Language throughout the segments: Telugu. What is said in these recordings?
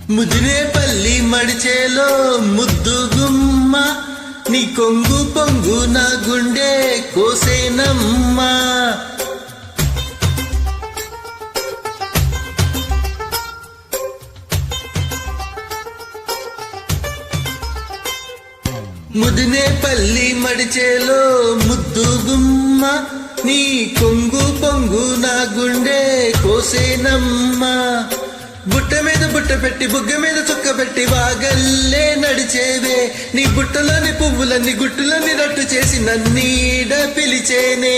ముదినేపల్లి మడిచేలో ముద్దు గుమ్మ నీ కొంగు పొంగు నా గుండె కోసేనమ్మా. ముదినేపల్లి మడిచేలో ముద్దు గుమ్మ నీ కొంగు పొంగు నా గుండె కోసేనమ్మా. బుట్ట మీద బుట్ట పెట్టి బుగ్గ మీద చుక్క పెట్టి వాగల్లే నడిచేవే నీ బుట్టలోని పువ్వులన్నీ గుట్టులన్నీ రట్టు చేసి నన్నీడ పిలిచేనే.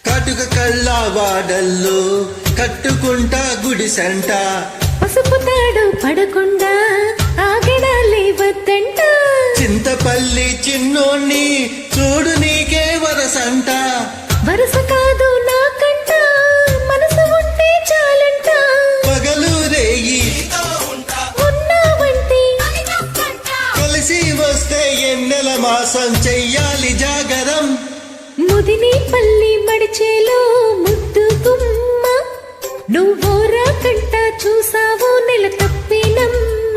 కాటుక కళ్ళవాడల్లో కట్టుకుంటా గుడిసంట పసుపు తాడు పడకుండా ఆగడాలే వద్దంట. చింతపల్లి చిన్నోణ్ణి చూడు నీకే వరసంట. వరస కాదు నాకంట మనసు ఉంటే చాలంట. పగలు రేయి ఉన్నావంటే కలిసి వస్తే ఎన్నెల మాసం చెయ్యాలి జాగరం. ముదినేపల్లి మడిచేలో ముద్దు గుమ్మ నువ్వోరా కంట చూసావో నెల తప్పినమ్మ.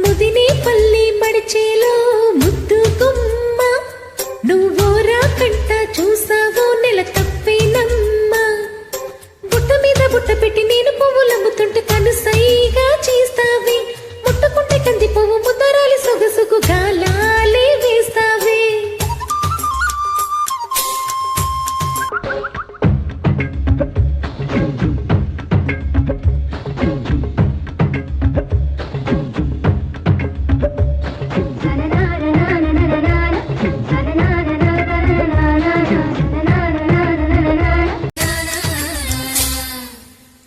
ముదినేపల్లి మడిచేలో ముద్దు గుమ్మ నువ్వోరా కంట చూసావో నెల తప్పినమ్మ. బుట్ట మీద బుట్ట పెట్టి నేను పువ్వులమ్ముతుంటే కనుసైగా చేస్తావే. ముట్టుకుంటే కంది పువ్వు ముద్దరాలి సొగసుకు గాలాలే వేస్తావే.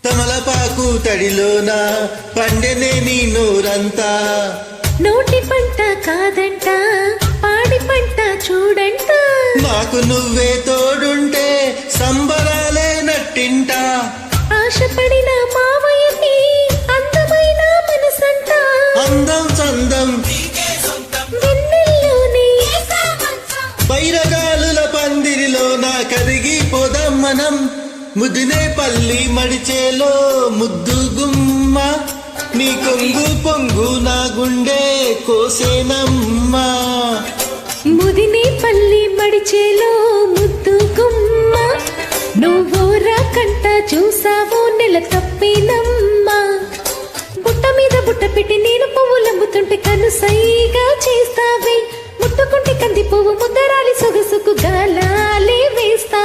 తమలపాకు తడిలోన పండెనే నీ నోరంతా. నోటి పంట కాదంట పాడి పంట చూడంట. నాకు నువ్వే తోడుంటే సంబరాలే నట్టింట. ఆశపడిన మావయ్యకి అందమైన మనసంట. అందం చందం వెన్నెల్లోని బైరగాలుల పందిరిలో నా కరిగిపోదాం మనం. ముదినేపల్లి మడిచేలో ముద్దు గుమ్మ నీ కొంగు పొంగు నా గుండె కోసేనమ్మా. ముదినేపల్లి మడిచేలో ముద్దు గుమ్మ నువ్వోరా కంట చూసావో నెల తప్పినమ్మా. బుట్ట మీద బుట్ట పెట్టి నేను పువ్వులమ్ముతుంటే కనుసైగా చేస్తావే. ముట్టుకుంటే కంది పువ్వు ముద్దరాలి సొగసుకు గాలాలే వేస్తా.